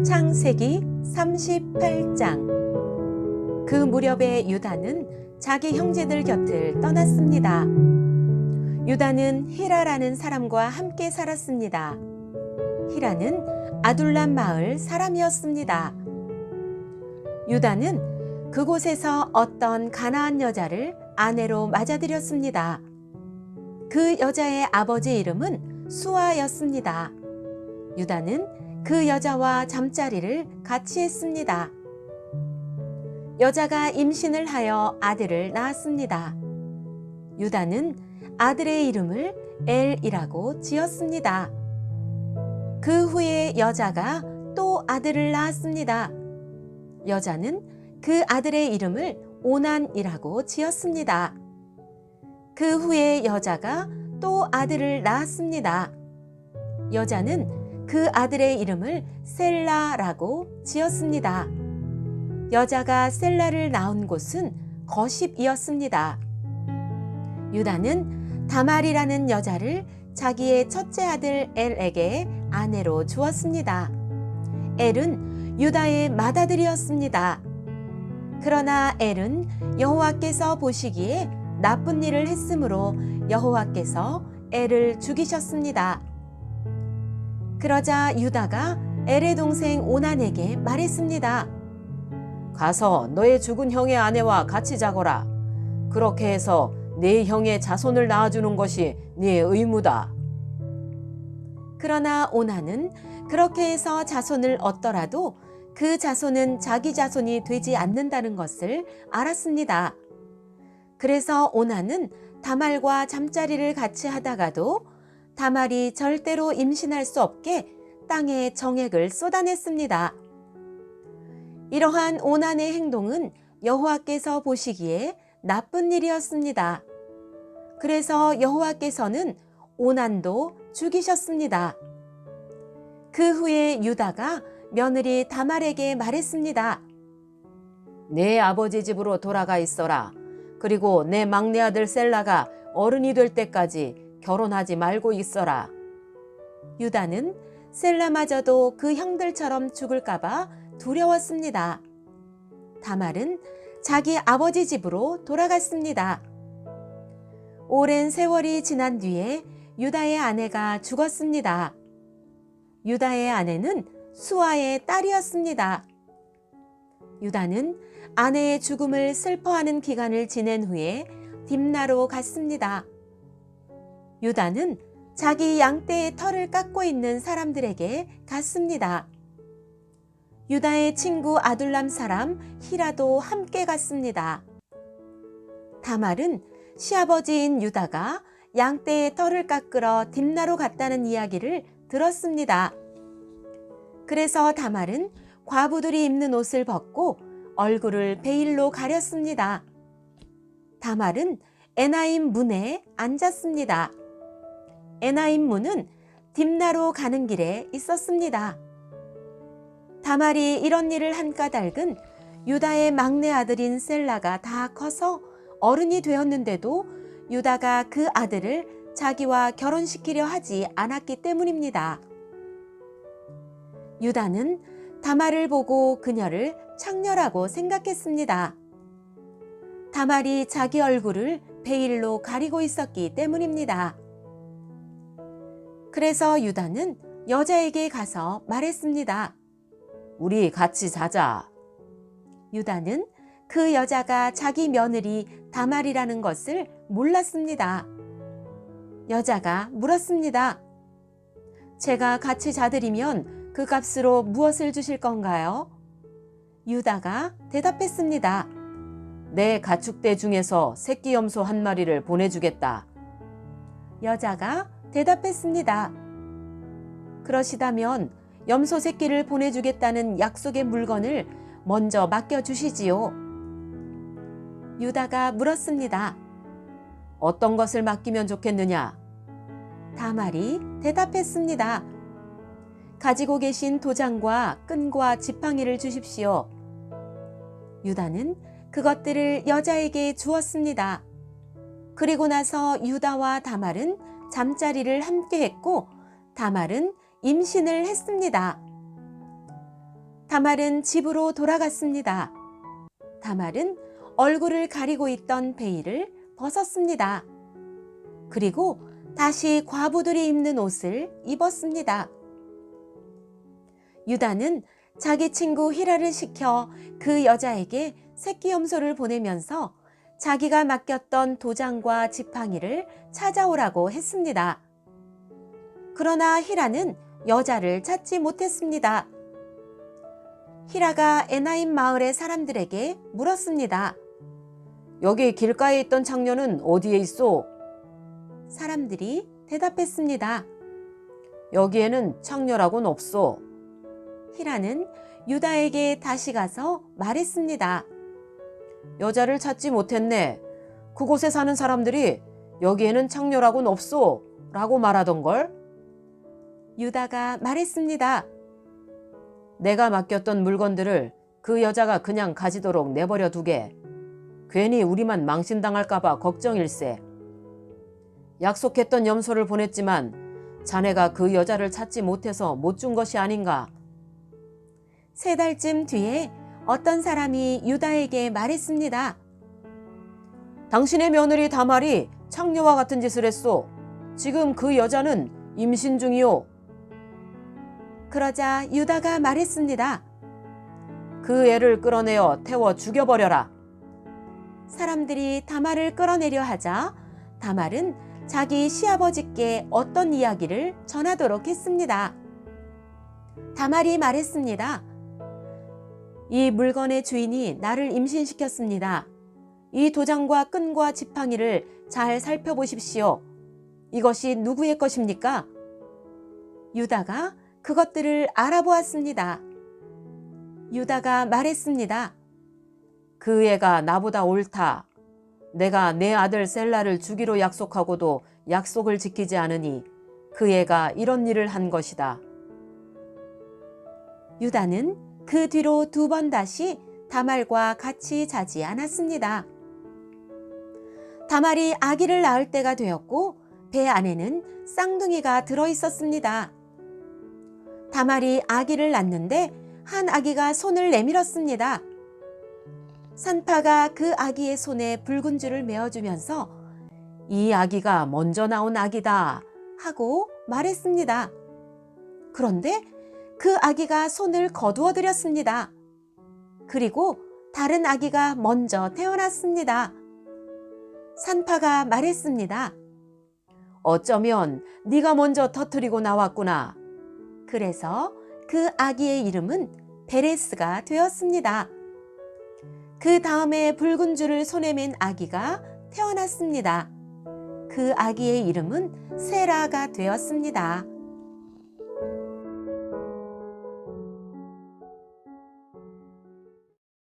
창세기 38장. 그 무렵에 유다는 자기 형제들 곁을 떠났습니다. 유다는 히라라는 사람과 함께 살았습니다. 히라는 아둘람 마을 사람이었습니다. 유다는 그곳에서 어떤 가나안 여자를 아내로 맞아들였습니다. 그 여자의 아버지 이름은 수아였습니다. 유다는 그 여자와 잠자리를 같이 했습니다. 여자가 임신을 하여 아들을 낳았습니다. 유다는 아들의 이름을 엘이라고 지었습니다. 그 후에 여자가 또 아들을 낳았습니다. 여자는 그 아들의 이름을 오난이라고 지었습니다. 그 후에 여자가 또 아들을 낳았습니다. 여자는 그 아들의 이름을 셀라라고 지었습니다. 여자가 셀라를 낳은 곳은 거십이었습니다. 유다는 다말이라는 여자를 자기의 첫째 아들 엘에게 아내로 주었습니다. 엘은 유다의 맏아들이었습니다. 그러나 엘은 여호와께서 보시기에 나쁜 일을 했으므로 여호와께서 엘을 죽이셨습니다. 그러자 유다가 엘의 동생 오난에게 말했습니다. 가서 너의 죽은 형의 아내와 같이 자거라. 그렇게 해서 네 형의 자손을 낳아주는 것이 네 의무다. 그러나 오난은 그렇게 해서 자손을 얻더라도 그 자손은 자기 자손이 되지 않는다는 것을 알았습니다. 그래서 오난은 다말과 잠자리를 같이 하다가도 다말이 절대로 임신할 수 없게 땅에 정액을 쏟아냈습니다. 이러한 오난의 행동은 여호와께서 보시기에 나쁜 일이었습니다. 그래서 여호와께서는 오난도 죽이셨습니다. 그 후에 유다가 며느리 다말에게 말했습니다. 내 아버지 집으로 돌아가 있어라. 그리고 내 막내 아들 셀라가 어른이 될 때까지 결혼하지 말고 있어라. 유다는 셀라마저도 그 형들처럼 죽을까봐 두려웠습니다. 다말은 자기 아버지 집으로 돌아갔습니다. 오랜 세월이 지난 뒤에 유다의 아내가 죽었습니다. 유다의 아내는 수아의 딸이었습니다. 유다는 아내의 죽음을 슬퍼하는 기간을 지낸 후에 딥나로 갔습니다. 유다는 자기 양떼의 털을 깎고 있는 사람들에게 갔습니다. 유다의 친구 아둘람 사람 히라도 함께 갔습니다. 다말은 시아버지인 유다가 양떼의 털을 깎으러 딥나로 갔다는 이야기를 들었습니다. 그래서 다말은 과부들이 입는 옷을 벗고 얼굴을 베일로 가렸습니다. 다말은 에나임 문에 앉았습니다. 에나임 문은 딥나로 가는 길에 있었습니다. 다말이 이런 일을 한 까닭은 유다의 막내 아들인 셀라가 다 커서 어른이 되었는데도 유다가 그 아들을 자기와 결혼시키려 하지 않았기 때문입니다. 유다는 다말을 보고 그녀를 창녀라고 생각했습니다. 다말이 자기 얼굴을 베일로 가리고 있었기 때문입니다. 그래서 유다는 여자에게 가서 말했습니다. 우리 같이 자자. 유다는 그 여자가 자기 며느리 다말이라는 것을 몰랐습니다. 여자가 물었습니다. 제가 같이 자드리면 그 값으로 무엇을 주실 건가요? 유다가 대답했습니다. 내 가축대 중에서 새끼 염소 한 마리를 보내주겠다. 여자가 대답했습니다. 그러시다면 염소 새끼를 보내주겠다는 약속의 물건을 먼저 맡겨주시지요. 유다가 물었습니다. 어떤 것을 맡기면 좋겠느냐? 다말이 대답했습니다. 가지고 계신 도장과 끈과 지팡이를 주십시오. 유다는 그것들을 여자에게 주었습니다. 그리고 나서 유다와 다말은 잠자리를 함께 했고 다말은 임신을 했습니다. 다말은 집으로 돌아갔습니다. 다말은 얼굴을 가리고 있던 베일을 벗었습니다. 그리고 다시 과부들이 입는 옷을 입었습니다. 유다는 자기 친구 히라를 시켜 그 여자에게 새끼 염소를 보내면서 자기가 맡겼던 도장과 지팡이를 찾아오라고 했습니다. 그러나 히라는 여자를 찾지 못했습니다. 히라가 에나임 마을의 사람들에게 물었습니다. 여기 길가에 있던 창녀는 어디에 있소? 사람들이 대답했습니다. 여기에는 창녀라고는 없소. 히라는 유다에게 다시 가서 말했습니다. 여자를 찾지 못했네. 그곳에 사는 사람들이 여기에는 창녀라고는 없소 라고 말하던걸. 유다가 말했습니다. 내가 맡겼던 물건들을 그 여자가 그냥 가지도록 내버려 두게. 괜히 우리만 망신당할까봐 걱정일세. 약속했던 염소를 보냈지만 자네가 그 여자를 찾지 못해서 못 준 것이 아닌가. 3달쯤 뒤에 어떤 사람이 유다에게 말했습니다. 당신의 며느리 다말이 창녀와 같은 짓을 했소. 지금 그 여자는 임신 중이오. 그러자 유다가 말했습니다. 그 애를 끌어내어 태워 죽여버려라. 사람들이 다말을 끌어내려 하자 다말은 자기 시아버지께 어떤 이야기를 전하도록 했습니다. 다말이 말했습니다. 이 물건의 주인이 나를 임신시켰습니다. 이 도장과 끈과 지팡이를 잘 살펴보십시오. 이것이 누구의 것입니까? 유다가 그것들을 알아보았습니다. 유다가 말했습니다. 그 애가 나보다 옳다. 내가 내 아들 셀라를 주기로 약속하고도 약속을 지키지 않으니 그 애가 이런 일을 한 것이다. 유다는 그 뒤로 2번 다시 다말과 같이 자지 않았습니다. 다말이 아기를 낳을 때가 되었고 배 안에는 쌍둥이가 들어있었습니다. 다말이 아기를 낳는데 한 아기가 손을 내밀었습니다. 산파가 그 아기의 손에 붉은 줄을 메어주면서 이 아기가 먼저 나온 아기다 하고 말했습니다. 그런데 그 아기가 손을 거두어 들였습니다. 그리고 다른 아기가 먼저 태어났습니다. 산파가 말했습니다. 어쩌면 네가 먼저 터뜨리고 나왔구나. 그래서 그 아기의 이름은 베레스가 되었습니다. 그 다음에 붉은 줄을 손에 맨 아기가 태어났습니다. 그 아기의 이름은 세라가 되었습니다.